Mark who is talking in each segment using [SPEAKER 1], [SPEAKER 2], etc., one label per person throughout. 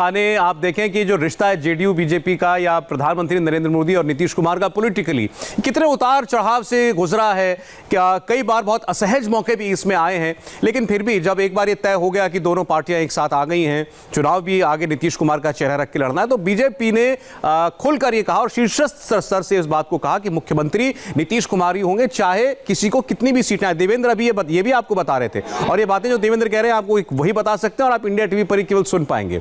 [SPEAKER 1] आप देखें कि जो रिश्ता है जेडीयू बीजेपी का या प्रधानमंत्री नरेंद्र मोदी और नीतीश कुमार का पॉलिटिकली कितने उतार चढ़ाव से गुजरा है, क्या कई बार बहुत असहज मौके भी इसमें आए हैं, लेकिन फिर भी जब एक बार ये तय हो गया कि दोनों पार्टियां एक साथ आ गई हैं, चुनाव भी आगे नीतीश कुमार का चेहरा रख के लड़ना है, तो बीजेपी ने खुलकर ये कहा और शीर्षस्थ स्तर से इस बात को कहा कि मुख्यमंत्री नीतीश कुमार ही होंगे, चाहे किसी को कितनी भी सीटें आए। देवेंद्र अभी ये भी आपको बता रहे थे, और ये बातें जो देवेंद्र कह रहे हैं आपको वही बता सकते हैं और आप इंडिया टीवी पर ही केवल सुन पाएंगे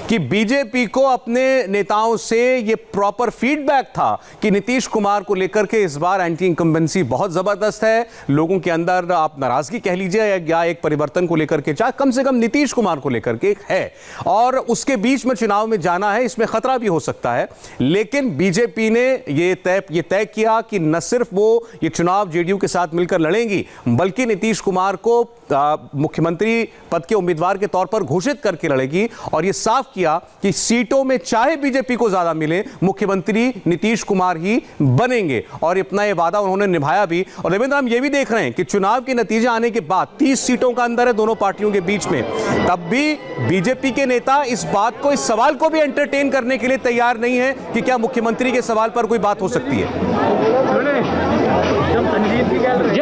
[SPEAKER 1] कि बीजेपी को अपने नेताओं से यह प्रॉपर फीडबैक था कि नीतीश कुमार को लेकर के इस बार एंटी इंकम्बेंसी बहुत जबरदस्त है, लोगों के अंदर आप नाराजगी कह लीजिए या एक परिवर्तन को लेकर के, चाहे कम से कम नीतीश कुमार को लेकर के है, और उसके बीच में चुनाव में जाना है, इसमें खतरा भी हो सकता है। लेकिन बीजेपी ने यह तय किया कि न सिर्फ वो ये चुनाव जेडीयू के साथ मिलकर लड़ेंगी, बल्कि नीतीश कुमार को मुख्यमंत्री पद के उम्मीदवार के तौर पर घोषित करके लड़ेगी, और यह साफ किया कि सीटों में चाहे बीजेपी को ज्यादा मिले, मुख्यमंत्री नीतीश कुमार ही बनेंगे, और अपना यह वादा उन्होंने निभाया भी। और देवेंद्र, हम यह भी देख रहे हैं कि चुनाव के नतीजे आने के बाद 30 सीटों का अंदर है दोनों पार्टियों के बीच में, तब भी बीजेपी के नेता इस बात को, इस सवाल को भी एंटरटेन करने के लिए तैयार नहीं है कि क्या मुख्यमंत्री के सवाल पर कोई बात हो सकती है।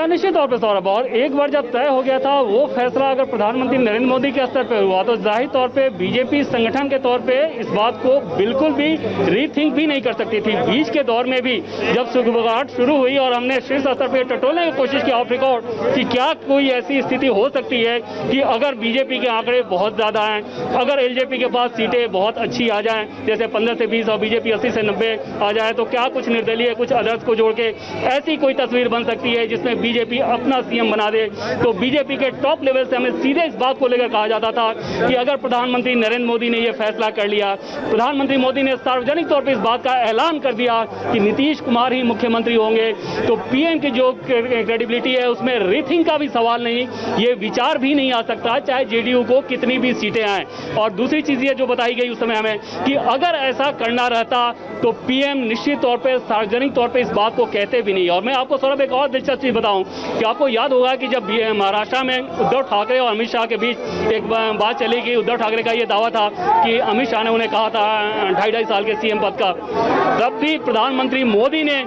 [SPEAKER 2] निश्चित तौर पर सौरभ, और एक बार जब तय हो गया था वो फैसला अगर प्रधानमंत्री नरेंद्र मोदी के स्तर पर हुआ, तो जाहिर तौर पे बीजेपी संगठन के तौर पे इस बात को बिल्कुल भी रीथिंक भी नहीं कर सकती थी। बीच के दौर में भी जब सुगबुगाहट शुरू हुई और हमने शीर्ष स्तर पर टटोलने की कोशिश की ऑफ रिकॉर्ड कि क्या कोई ऐसी स्थिति हो सकती है कि अगर बीजेपी के आंकड़े बहुत ज्यादा हैं, अगर एलजेपी के पास सीटें बहुत अच्छी आ जाएं, जैसे 15 से 20 और बीजेपी 80 से 90 आ जाए, तो क्या कुछ निर्दलीय कुछ अदर्स को जोड़ के ऐसी कोई तस्वीर बन सकती है जिसमें बीजेपी अपना सीएम बना दे। तो बीजेपी के टॉप लेवल से हमें सीधे इस बात को लेकर कहा जाता था कि अगर प्रधानमंत्री नरेंद्र मोदी ने यह फैसला कर लिया, प्रधानमंत्री मोदी ने सार्वजनिक तौर पर इस बात का ऐलान कर दिया कि नीतीश कुमार ही मुख्यमंत्री होंगे, तो पीएम की जो क्रेडिबिलिटी है उसमें रीथिंक का भी सवाल नहीं, ये विचार भी नहीं आ सकता, चाहे जेडीयू को कितनी भी सीटें आए। और दूसरी चीज ये जो बताई गई उस समय हमें कि अगर ऐसा करना रहता तो पीएम निश्चित तौर पर सार्वजनिक तौर पर इस बात को कहते भी नहीं। और मैं आपको सौरभ एक और दिलचस्प चीज बताऊं कि आपको याद होगा कि जब महाराष्ट्र में उद्धव ठाकरे और अमित शाह के बीच एक बात चली कि उद्धव ठाकरे का यह दावा था कि अमित शाह ने उन्हें कहा था 2.5 साल के सीएम पद का, तब भी प्रधानमंत्री मोदी ने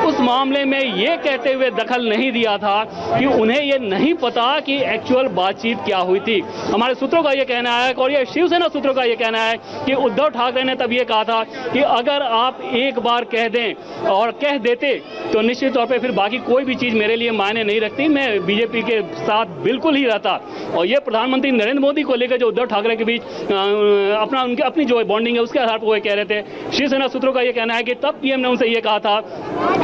[SPEAKER 2] उस मामले में यह कहते हुए दखल नहीं दिया था कि उन्हें यह नहीं पता कि एक्चुअल बातचीत क्या हुई थी। हमारे सूत्रों का यह कहना है और यह शिवसेना सूत्रों का यह कहना है कि उद्धव ठाकरे ने तब यह कहा था कि अगर आप एक बार कह दें और कह देते तो निश्चित तौर पर फिर बाकी कोई भी चीज मेरे लिए मायने नहीं रखती, मैं बीजेपी के साथ बिल्कुल ही रहता। और ये प्रधानमंत्री नरेंद्र मोदी को लेकर जो उद्धव ठाकरे के बीच अपनी जो बॉन्डिंग है उसके आधार पर वो कह रहे थे। शिवसेना सूत्रों का ये कहना है कि तब पीएम ने उनसे ये कहा था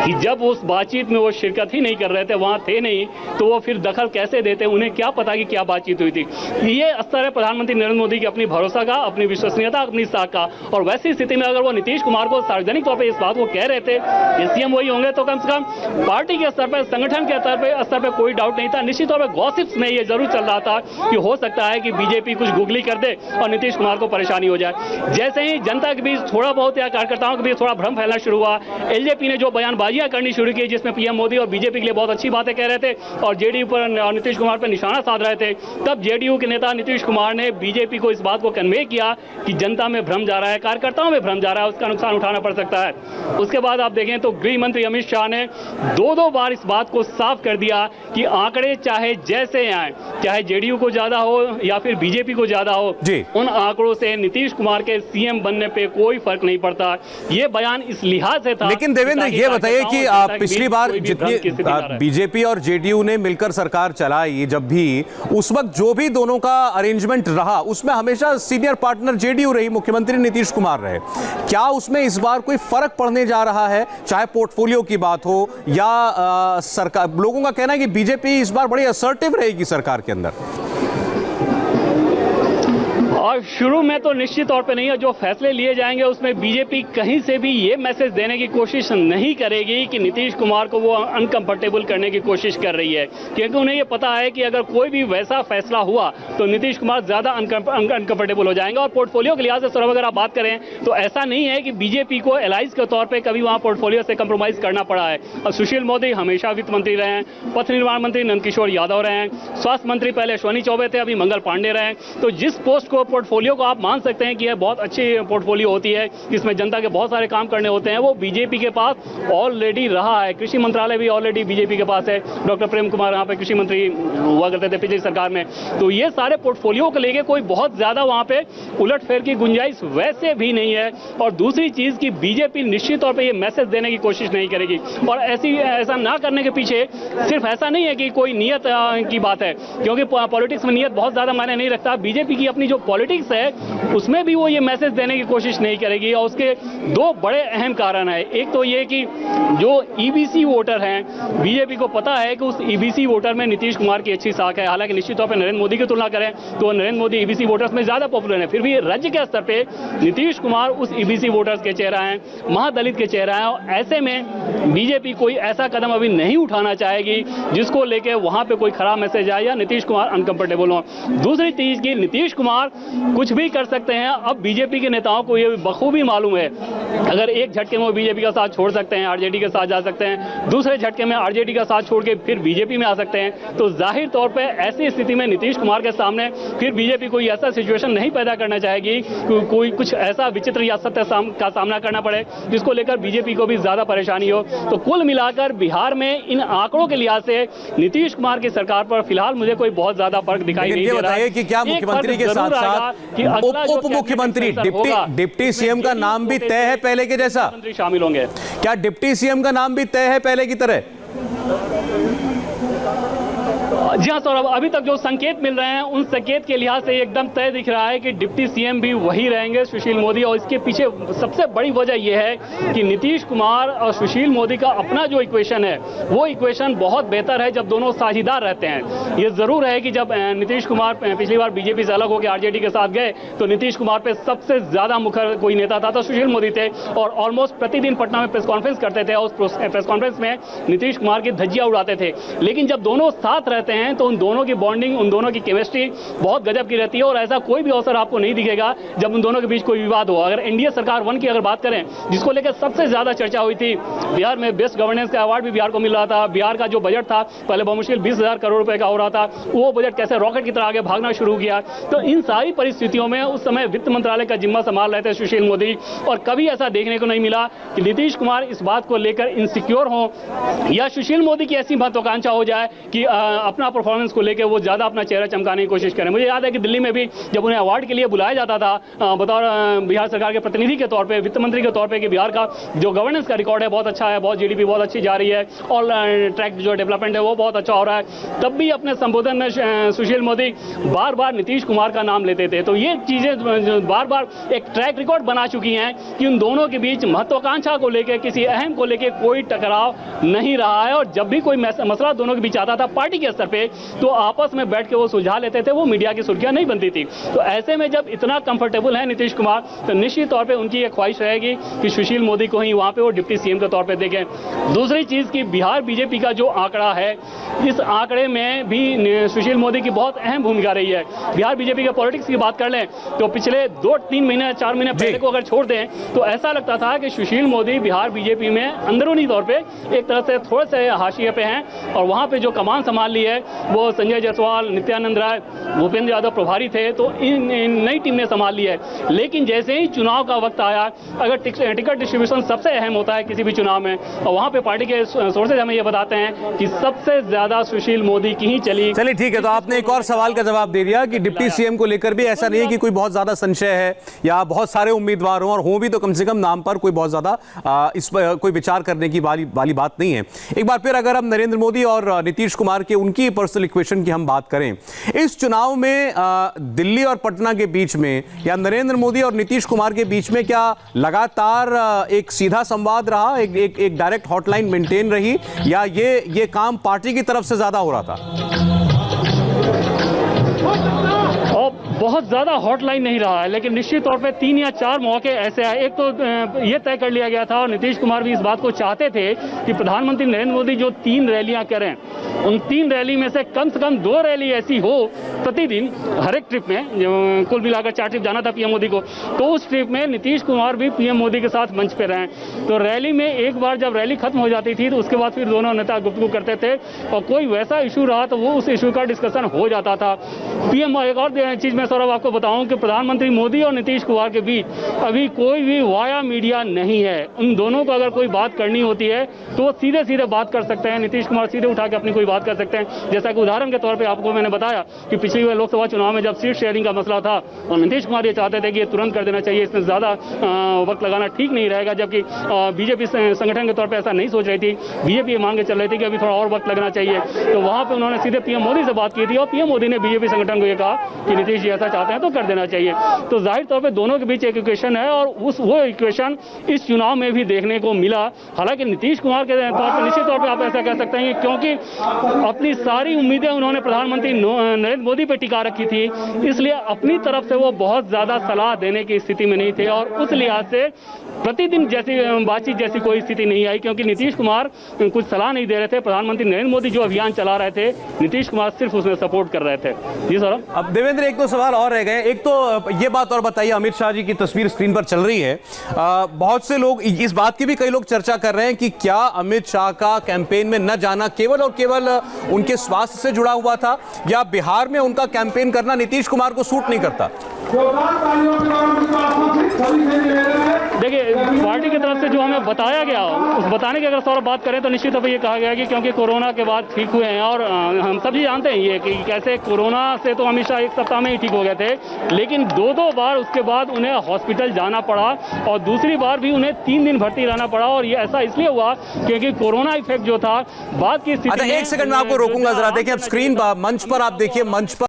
[SPEAKER 2] कि जब उस बातचीत में वो शिरकत ही नहीं कर रहे थे, वहां थे नहीं, तो वो फिर दखल कैसे देते, उन्हें क्या पता कि क्या बातचीत हुई थी। ये स्तर है प्रधानमंत्री नरेंद्र मोदी की अपनी भरोसा का, अपनी विश्वसनीयता, अपनी साख का। और वैसी स्थिति में अगर वो नीतीश कुमार को सार्वजनिक तौर पर इस बात को कह रहे थे कि सीएम वही होंगे, तो कम से कम पार्टी के स्तर पर, संगठन के स्तर पर कोई डाउट नहीं था। निश्चित तौर पर गॉसिप्स में ये जरूर चल रहा था कि हो सकता है कि बीजेपी कुछ गुगली कर दे और नीतीश कुमार को परेशानी हो जाए। जैसे ही जनता के बीच थोड़ा बहुत या कार्यकर्ताओं के बीच थोड़ा भ्रम फैलना शुरू हुआ, एलजेपी ने जो बयानबाजियां करनी शुरू की जिसमें पीएम मोदी और बीजेपी के लिए बहुत अच्छी बातें कह रहे थे और जेडीयू पर और नीतीश कुमार पर निशाना साध रहे थे, तब जेडीयू के नेता नीतीश कुमार ने बीजेपी को इस बात को कन्वे किया कि जनता में भ्रम जा रहा है, कार्यकर्ताओं में भ्रम जा रहा है, उसका नुकसान उठाना पड़ सकता है। उसके बाद आप देखें तो गृह मंत्री अमित शाह ने 2 बार इस बात को साफ कर दिया कि आंकड़े चाहे जैसे आए, चाहे जेडीयू को ज्यादा हो या फिर बीजेपी को ज्यादा हो, उन आंकड़ों से नीतीश कुमार के सीएम बनने पे कोई फर्क नहीं पड़ता। ये बयान इस लिहाज से था।
[SPEAKER 1] लेकिन देवेंद्र, ये बताइए कि पिछली बार जितनी बीजेपी और जेडीयू ने मिलकर सरकार चलाई, जब भी उस वक्त जो भी दोनों का अरेंजमेंट रहा, उसमें हमेशा सीनियर पार्टनर जेडीयू रही, मुख्यमंत्री नीतीश कुमार रहे। क्या उसमें इस बार कोई फर्क पड़ने जा रहा है, चाहे पोर्टफोलियो की बात हो या सरकार? लोगों का कहना है कि बीजेपी इस बार बड़ी असर्टिव रहेगी सरकार के अंदर।
[SPEAKER 2] और शुरू में तो निश्चित तौर पे नहीं है, जो फैसले लिए जाएंगे उसमें बीजेपी कहीं से भी ये मैसेज देने की कोशिश नहीं करेगी कि नीतीश कुमार को वो अनकंफर्टेबल करने की कोशिश कर रही है, क्योंकि उन्हें ये पता है कि अगर कोई भी वैसा फैसला हुआ तो नीतीश कुमार ज्यादा अनकंफर्टेबल हो जाएंगे। और पोर्टफोलियो के लिहाज से सौरभ अगर आप बात करें तो ऐसा नहीं है कि बीजेपी को एलाइज के तौर पर कभी वहां पोर्टफोलियो से कंप्रोमाइज करना पड़ा है। और सुशील मोदी हमेशा वित्त मंत्री रहे हैं, पथ निर्माण मंत्री नंदकिशोर यादव रहे हैं, स्वास्थ्य मंत्री पहले अश्विनी चौबे थे, अभी मंगल पांडे रहे हैं। तो जिस पोस्ट को पोर्टफोलियो को आप मान सकते हैं कि यह बहुत अच्छी पोर्टफोलियो होती है जिसमें जनता के बहुत सारे काम करने होते हैं, वो बीजेपी के पास ऑलरेडी रहा है। कृषि मंत्रालय भी ऑलरेडी बीजेपी के पास है, डॉक्टर प्रेम कुमार यहाँ पे कृषि मंत्री हुआ करते थे पिछली सरकार में। तो ये सारे पोर्टफोलियो को लेके कोई बहुत ज्यादा वहाँ पे उलटफेर की गुंजाइश वैसे भी नहीं है। और दूसरी चीज की बीजेपी निश्चित तौर पर ये मैसेज देने की कोशिश नहीं करेगी, और ऐसा ना करने के पीछे सिर्फ ऐसा नहीं है कि कोई नियत की बात है, क्योंकि पॉलिटिक्स में नियत बहुत ज्यादा मायने नहीं रखता। बीजेपी की अपनी जो पॉलिटिक्स है उसमें भी वो ये मैसेज देने की कोशिश नहीं करेगी, और उसके दो बड़े अहम कारण है। एक तो ये कि जो ईबीसी वोटर हैं, बीजेपी को पता है कि उस ईबीसी वोटर में नीतीश कुमार की अच्छी साख है। हालांकि निश्चित तौर पर नरेंद्र मोदी की तुलना करें तो नरेंद्र मोदी ईबीसी वोटर्स में ज्यादा पॉपुलर है, फिर भी राज्य के स्तर पे नीतीश कुमार उस ईबीसी वोटर्स के चेहरा हैं, महादलित के चेहरा है। और ऐसे में बीजेपी कोई ऐसा कदम अभी नहीं उठाना चाहेगी जिसको लेके वहां पे कोई खराब मैसेज आए या नीतीश कुमार अनकंफर्टेबल हो। दूसरी चीज की नीतीश कुमार कुछ भी कर सकते हैं। अब बीजेपी के नेताओं को ये बखूबी मालूम है, अगर एक झटके में वो बीजेपी का साथ छोड़ सकते हैं, आरजेडी के साथ जा सकते हैं, दूसरे झटके में आरजेडी का साथ छोड़ के फिर बीजेपी में आ सकते हैं, तो जाहिर तौर पे ऐसी स्थिति में नीतीश कुमार के सामने फिर बीजेपी कोई ऐसा सिचुएशन नहीं पैदा करना चाहेगी कोई कुछ ऐसा विचित्र या सत्य का सामना करना पड़े जिसको लेकर बीजेपी को भी ज्यादा परेशानी हो। तो कुल मिलाकर बिहार में इन आंकड़ों के लिहाज से नीतीश कुमार की सरकार पर फिलहाल मुझे कोई बहुत ज्यादा फर्क दिखाई नहीं दे रहा है।
[SPEAKER 1] कि क्या मुख्यमंत्री के साथ साथ उप मुख्यमंत्री डिप्टी सीएम का नाम भी तय है पहले के जैसा?
[SPEAKER 2] शामिल होंगे
[SPEAKER 1] क्या डिप्टी सीएम का नाम भी तय है पहले की तरह?
[SPEAKER 2] जी हाँ सौरभ, अभी तक जो संकेत मिल रहे हैं उन संकेत के लिहाज से एकदम तय दिख रहा है कि डिप्टी सीएम भी वही रहेंगे, सुशील मोदी। और इसके पीछे सबसे बड़ी वजह यह है कि नीतीश कुमार और सुशील मोदी का अपना जो इक्वेशन है वो इक्वेशन बहुत बेहतर है जब दोनों साझीदार रहते हैं। ये जरूर है कि जब नीतीश कुमार पिछली बार बीजेपी से अलग होकर आरजेडी के साथ गए तो नीतीश कुमार पे सबसे ज्यादा मुखर कोई नेता था तो सुशील मोदी थे, और ऑलमोस्ट प्रतिदिन पटना में प्रेस कॉन्फ्रेंस करते थे और उस प्रेस कॉन्फ्रेंस में नीतीश कुमार की धज्जियां उड़ाते थे। लेकिन जब दोनों साथ रहते हैं तो उन दोनों की बॉन्डिंग, उन दोनों की केमिस्ट्री बहुत गजब की रहती है, और ऐसा कोई भी अवसर आपको नहीं दिखेगा जब उन दोनों के बीच कोई विवाद हो। अगर एनडीए सरकार 1 की अगर बात करें, जिसको लेकर सबसे ज्यादा चर्चा हुई थी, बिहार में बेस्ट गवर्नेंस का अवार्ड भी बिहार को मिल रहा था, बिहार का जो बजट था पहले बहुमुश्किल 20,000 करोड़ रुपए का हो रहा था, वो बजट कैसे रॉकेट की तरह आगे भागना शुरू किया। तो इन सारी परिस्थितियों में उस समय वित्त मंत्रालय का जिम्मा संभाल रहे थे सुशील मोदी, और कभी ऐसा देखने को नहीं मिला कि नीतीश कुमार इस बात को लेकर इनसिक्योर हो या सुशील मोदी की ऐसी महत्वाकांक्षा हो जाए कि अपना परफॉर्मेंस को लेकर वो ज्यादा अपना चेहरा चमकाने की कोशिश करें। मुझे याद है कि दिल्ली में भी जब उन्हें अवार्ड के लिए बुलाया जाता था बतौर बिहार सरकार के प्रतिनिधि के तौर पे, वित्त मंत्री के तौर पे, कि बिहार का जो गवर्नेंस का रिकॉर्ड है बहुत अच्छा है, बहुत जीडीपी बहुत अच्छी जा रही है, ऑल ट्रैक जो डेवलपमेंट है वो बहुत अच्छा हो रहा है, तब भी अपने संबोधन में सुशील मोदी बार बार नीतीश कुमार का नाम लेते थे। तो ये चीजें बार बार एक ट्रैक रिकॉर्ड बना चुकी हैं कि उन दोनों के बीच महत्वाकांक्षा को लेकर, किसी अहम को लेकर कोई टकराव नहीं रहा है। और जब भी कोई मसला दोनों के बीच आता था पार्टी के स्तर पे तो आपस में बैठ के वो सुलझा लेते थे, वो मीडिया की सुर्खियां नहीं बनती थी। तो ऐसे में जब इतना कंफर्टेबल है नीतीश कुमार तो निश्चित तौर पे उनकी ये ख्वाहिश रहेगी कि सुशील मोदी को ही वहां पे वो डिप्टी सीएम के तौर पे देखें। दूसरी चीज की बिहार बीजेपी का जो आंकड़ा है, इस आंकड़े में भी सुशील मोदी की बहुत अहम भूमिका रही है। बिहार बीजेपी के पॉलिटिक्स की बात कर लें तो पिछले 2-3 महीने 4 महीने पहले को अगर छोड़ दें तो ऐसा लगता था कि सुशील मोदी बिहार बीजेपी में अंदरूनी तौर पे एक तरह से थोड़े से हाशिए पे हैं, और वहां पे जो कमान संभाल ली है वो संजय जायसवाल, नित्यानंद राय, भूपेंद्र यादव प्रभारी थे, तो इन नई टीम ने संभाल ली है। लेकिन जैसे ही चुनाव का वक्त आया, अगर टिकट डिस्ट्रीब्यूशन सबसे अहम होता है किसी भी चुनाव में, और वहां पे पार्टी के सोर्सेज हमें ये बताते हैं कि सबसे ज्यादा सुशील मोदी की ही चली।
[SPEAKER 1] चलिए ठीक है, तो आपने एक और सवाल का जवाब दे दिया कि डिप्टी सीएम को लेकर भी ऐसा नहीं है कि कोई बहुत ज्यादा संशय है या बहुत सारे उम्मीदवार हों, और हों भी तो कम से कम नाम पर कोई बहुत ज्यादा इस पर कोई विचार करने की वाली बात नहीं है। एक बार फिर अगर हम नरेंद्र मोदी और नीतीश कुमार के उनकी पर्सनल इक्वेशन की हम बात करें, इस चुनाव में दिल्ली और पटना के बीच में या नरेंद्र मोदी और नीतीश कुमार के बीच में क्या लगातार एक सीधा संवाद रहा, एक डायरेक्ट हॉटलाइन मेंटेन रही, या ये काम पार्टी की तरफ से ज्यादा हो रहा था?
[SPEAKER 2] बहुत ज्यादा हॉटलाइन नहीं रहा है, लेकिन निश्चित तौर पे 3 या 4 मौके ऐसे आए। एक तो ये तय कर लिया गया था और नीतीश कुमार भी इस बात को चाहते थे कि प्रधानमंत्री नरेंद्र मोदी जो 3 रैलियां करें, उन 3 रैली में से कम 2 रैली ऐसी हो प्रतिदिन हर एक ट्रिप में। कुल मिलाकर 4 ट्रिप जाना था पीएम मोदी को, तो उस ट्रिप में नीतीश कुमार भी पीएम मोदी के साथ मंच पे रहे। तो रैली में एक बार जब रैली खत्म हो जाती थी तो उसके बाद फिर दोनों नेता गुफ्तगू करते थे, और कोई वैसा इशू रहा तो वो उस इशू का डिस्कशन हो जाता था। पीएम एक और चीज में मैं सौरभ आपको बताऊं कि प्रधानमंत्री मोदी और नीतीश कुमार के बीच अभी कोई भी वाया मीडिया नहीं है। उन दोनों को अगर कोई बात करनी होती है तो वो सीधे सीधे बात कर सकते हैं। नीतीश कुमार सीधे उठा के अपनी कोई बात कर सकते हैं। जैसा कि उदाहरण के तौर पे आपको मैंने बताया कि पिछली बार लोकसभा चुनाव में जब सीट शेयरिंग का मसला था और नीतीश कुमार ये चाहते थे कि ये तुरंत कर देना चाहिए, इसमें ज़्यादा वक्त लगाना ठीक नहीं रहेगा, जबकि बीजेपी संगठन के तौर पर ऐसा नहीं सोच रही थी। बीजेपी ये मान के चल रही थी कि अभी थोड़ा और वक्त लगना चाहिए। तो वहाँ पर उन्होंने सीधे पीएम मोदी से बात की थी और पीएम मोदी ने बीजेपी संगठन को ये कहा कि नीतीश जी ऐसा चाहते हैं तो कर देना चाहिए। तो जाहिर तौर पे दोनों के बीच एक इक्वेशन है और वो इक्वेशन इस चुनाव में भी देखने को मिला। हालांकि नीतीश कुमार के तौर पर निश्चित तौर पे आप ऐसा कह सकते हैं क्योंकि अपनी सारी उम्मीदें उन्होंने प्रधानमंत्री नरेंद्र मोदी पे टिका रखी थी, इसलिए अपनी तरफ से वो बहुत ज्यादा सलाह देने की स्थिति में नहीं थे और उस लिहाज से प्रतिदिन जैसी बातचीत जैसी कोई स्थिति नहीं आई, क्योंकि नीतीश कुमार कुछ सलाह नहीं दे रहे थे। प्रधानमंत्री नरेंद्र मोदी जो अभियान चला रहे थे, नीतीश कुमार सिर्फ उसमें सपोर्ट कर रहे थे। जी सर।
[SPEAKER 1] अब देवेंद्र, एक दो सवाल और रह गए। एक तो ये बात और बताइए, अमित शाह जी की तस्वीर स्क्रीन पर चल रही है, बहुत से लोग इस बात की भी कई लोग चर्चा कर रहे हैं कि क्या अमित शाह का कैंपेन में न जाना केवल और केवल उनके स्वास्थ्य से जुड़ा हुआ था या बिहार में उनका कैंपेन करना नीतीश कुमार को सूट नहीं करता?
[SPEAKER 2] देखिए, पार्टी की तरफ से जो हमें बताया गया, उस बताने की अगर सौरभ बात करें तो निश्चित तौर पर ये कहा गया कि क्योंकि कोरोना के बाद ठीक हुए हैं और हम सभी जानते हैं ये कि कैसे कोरोना से तो हमेशा एक सप्ताह में ही ठीक हो गए थे, लेकिन दो बार उसके बाद उन्हें हॉस्पिटल जाना पड़ा और दूसरी बार भी उन्हें 3 दिन भर्ती रहना पड़ा। और ये ऐसा इसलिए हुआ क्योंकि कोरोना इफेक्ट जो था बाद की स्थिति।
[SPEAKER 1] अच्छा, एक सेकंड में आपको रोकूंगा, जरा देखिए अब स्क्रीन मंच पर आप देखिए, मंच पर